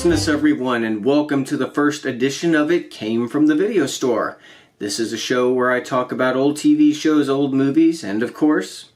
Christmas, everyone, and welcome to the first edition of It Came from the Video Store. This is a show where I talk about old TV shows, old movies, and of course,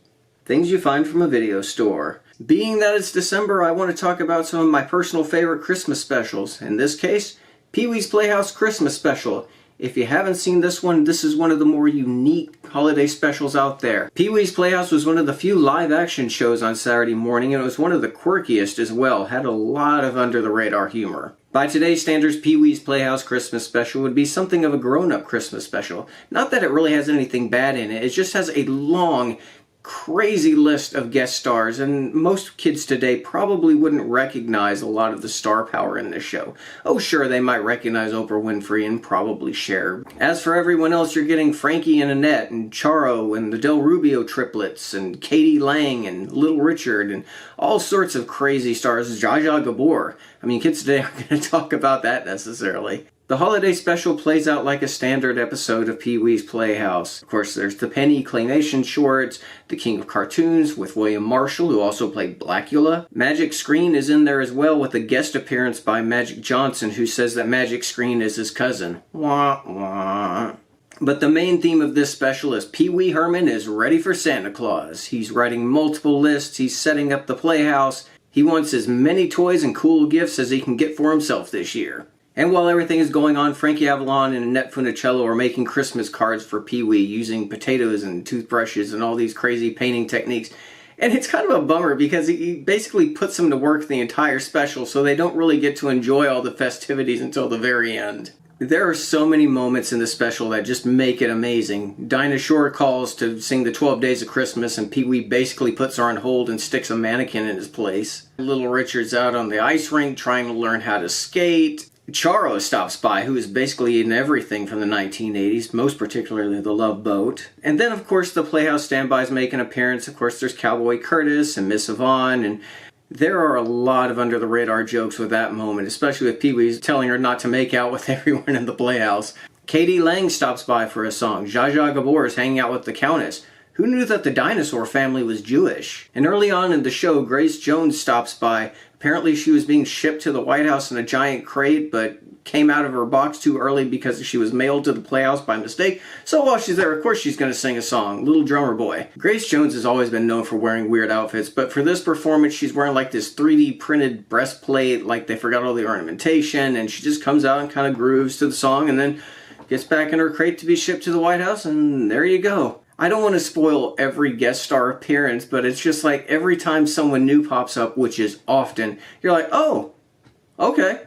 things you find from a video store. Being that it's December, I want to talk about some of my personal favorite Christmas specials. In this case, Pee-wee's Playhouse Christmas Special. If you haven't seen this one, this is one of the more unique holiday specials out there. Pee-wee's Playhouse was one of the few live-action shows on Saturday morning, and it was one of the quirkiest as well. Had a lot of under-the-radar humor. By today's standards, Pee-wee's Playhouse Christmas Special would be something of a grown-up Christmas special. Not that it really has anything bad in it, it just has a long, crazy list of guest stars, and most kids today probably wouldn't recognize a lot of the star power in this show. Oh sure, they might recognize Oprah Winfrey and probably Cher. As for everyone else, you're getting Frankie and Annette and Charo and the Del Rubio triplets and Katie Lang and Little Richard and all sorts of crazy stars. Zsa Zsa Gabor. I mean, kids today aren't going to talk about that necessarily. The holiday special plays out like a standard episode of Pee-wee's Playhouse. Of course, there's the Penny claymation shorts, the King of Cartoons with William Marshall, who also played Blackula. Magic Screen is in there as well with a guest appearance by Magic Johnson, who says that Magic Screen is his cousin. Wah, wah. But the main theme of this special is Pee-wee Herman is ready for Santa Claus. He's writing multiple lists, he's setting up the playhouse. He wants as many toys and cool gifts as he can get for himself this year. And while everything is going on, Frankie Avalon and Annette Funicello are making Christmas cards for Pee-wee using potatoes and toothbrushes and all these crazy painting techniques. And it's kind of a bummer because he basically puts them to work the entire special, so they don't really get to enjoy all the festivities until the very end. There are so many moments in the special that just make it amazing. Dinah Shore calls to sing the 12 Days of Christmas, and Pee-wee basically puts her on hold and sticks a mannequin in his place. Little Richard's out on the ice rink trying to learn how to skate. Charo stops by, who is basically in everything from the 1980s, most particularly The Love Boat. And then, of course, the Playhouse standbys make an appearance. Of course, there's Cowboy Curtis and Miss Yvonne, and there are a lot of under-the-radar jokes with that moment, especially with Pee-wee's telling her not to make out with everyone in the Playhouse. Katie Lang stops by for a song. Zsa Zsa Gabor is hanging out with the Countess. Who knew that the dinosaur family was Jewish? And early on in the show, Grace Jones stops by. Apparently she was being shipped to the White House in a giant crate, but came out of her box too early because she was mailed to the Playhouse by mistake. So while she's there, of course she's going to sing a song, Little Drummer Boy. Grace Jones has always been known for wearing weird outfits, but for this performance she's wearing like this 3D printed breastplate, like they forgot all the ornamentation, and she just comes out and kind of grooves to the song and then gets back in her crate to be shipped to the White House, and there you go. I don't want to spoil every guest star appearance, but it's just like every time someone new pops up, which is often, you're like, oh, okay.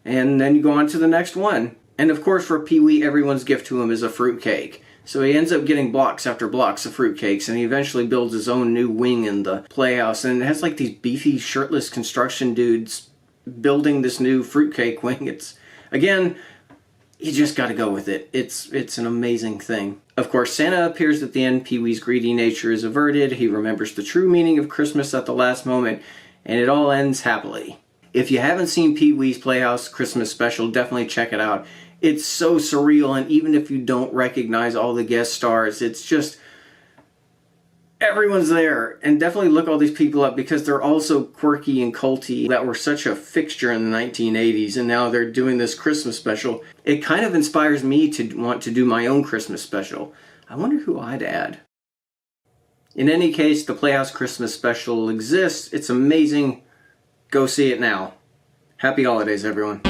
And then you go on to the next one. And of course for Pee-wee, everyone's gift to him is a fruitcake. So he ends up getting blocks after blocks of fruitcakes, and he eventually builds his own new wing in the Playhouse. And it has like these beefy, shirtless construction dudes building this new fruitcake wing. It's, again, you just gotta go with it. It's an amazing thing. Of course, Santa appears at the end. Pee-wee's greedy nature is averted. He remembers the true meaning of Christmas at the last moment, and it all ends happily. If you haven't seen Pee-wee's Playhouse Christmas Special, definitely check it out. It's so surreal, and even if you don't recognize all the guest stars, it's just, everyone's there. And definitely look all these people up because they're all so quirky and culty that were such a fixture in the 1980s, and now they're doing this Christmas special. It kind of inspires me to want to do my own Christmas special. I wonder who I'd add. In any case, the Playhouse Christmas Special exists. It's amazing. Go see it now. Happy holidays, everyone.